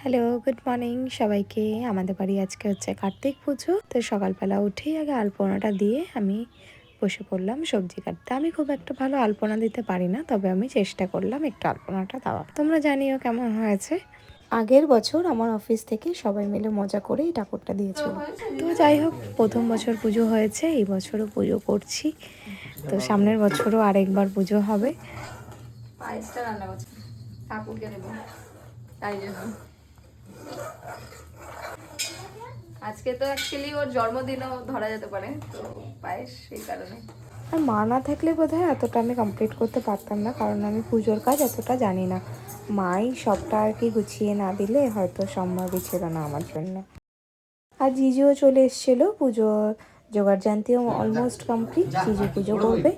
Hello, good morning সবাইকে। আমাদের বাড়ি আজকে হচ্ছে কার্তিক পুজো। তো সকালবেলা উঠেই আগে আলপনাটা দিয়ে আমি বসে পড়লাম সবজি কাটতে। আমি খুব একটা ভালো আলপনা দিতে পারি না, তবে আমি চেষ্টা করলাম একটু আলপনাটা দেওয়ার। তোমরা জানিও কেমন হয়েছে। আগের বছর আমার অফিস থেকে সবাই মিলে মজা করে এই ঠাকুরটা দিয়েছিল। তো যাই হোক, প্রথম বছর পুজো হয়েছে, এই বছরও পুজো করছি। তো সামনের বছরও আরেকবার পুজো হবে। পায়েসটা রান্না করছি, ঠাকুরকে দেবো, তাই জন্য। আজকে তো অ্যাকচুয়ালি ওর জন্মদিনও ধরা যেতে পারে, তো পায়েস সেই কারণে। আর মা না থাকলে বোধহয় এতটা আমি কমপ্লিট করতে পারতাম না, কারণ আমি পুজোর কাজ এতটা জানি না। মাই সবটা আর কি গুছিয়ে না দিলে হয়তো সম্ভবই ছিল না আমার জন্য। আর জিজুও চলে এসেছিলো, পুজো জোগাড়জান্তিও অলমোস্ট কমপ্লিট। জিজু পুজো করবে।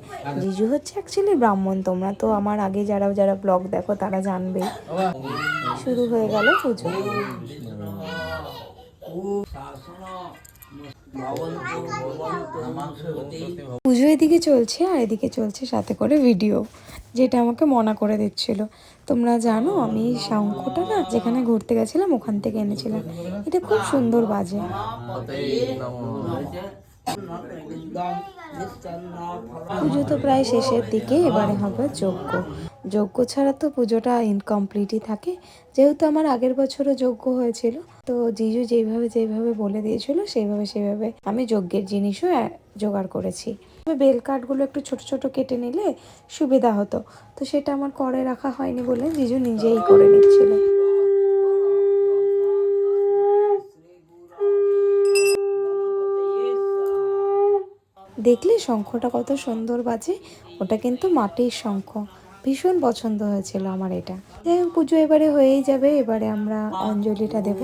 জিজু হচ্ছে অ্যাকচুয়ালি ব্রাহ্মণ, তোমরা তো আমার আগে যারা যারা ব্লগ দেখো তারা জানবে। শুরু হয়ে গেল পুজো। পুজো এদিকে চলছে আর এদিকে চলছে সাথে করে ভিডিও, যেটা আমাকে মনা করে দিচ্ছিল। তোমরা জানো আমি এই শঙ্খটা না যেখানে ঘুরতে গেছিলাম ওখান থেকে এনেছিলাম। এটা খুব সুন্দর বাজে। পুজো তো প্রায় শেষের দিকে, এবারে হবে যজ্ঞ। যজ্ঞ ছাড়া তো পুজোটা ইনকমপ্লিটই থাকে। যেহেতু আমার আগের বছরও যজ্ঞ হয়েছিল, তো জিজু যেইভাবে যেইভাবে বলে দিয়েছিল সেইভাবে আমি যজ্ঞের জিনিসও জোগাড় করেছি। বেল কাঠগুলো একটু ছোট ছোট কেটে নিলে সুবিধা হতো, তো সেটা আমার করে রাখা হয়নি বলে জিজু নিজেই করে নিচ্ছিল। দেখলে শঙ্খটা কত সুন্দর বাজে। ওটা কিন্তু মাটির শঙ্খ। ভীষণ পছন্দ হয়েছিল আমার এটা। যাই হোক, পুজো এবারে হয়েই যাবে। এবারে আমরা অঞ্জলিটা দেব।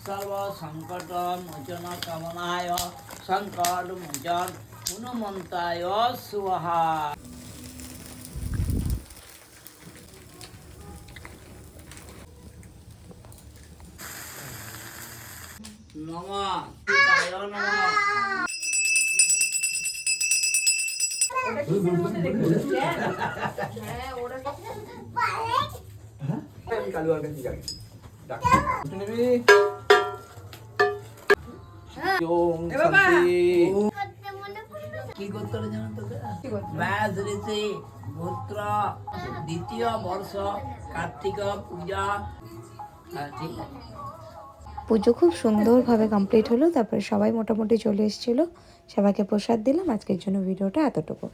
সর্ব সংকট মোচন কামনায় সংকট মোচন হনুমন্তায় সুহা। নমঃ শিবায় নমঃ। কি করতে হবে জানো তোকে? ব্যাস ঋষি গোত্র দ্বিতীয় বর্ষ কার্তিক পূজা। ঠিক আছে। পুজো খুব সুন্দরভাবে কমপ্লিট হলো। তারপরে সবাই মোটামুটি চলে এসেছিলো। সবাইকে প্রসাদ দিলাম। আজকের জন্য ভিডিওটা এতটুকু।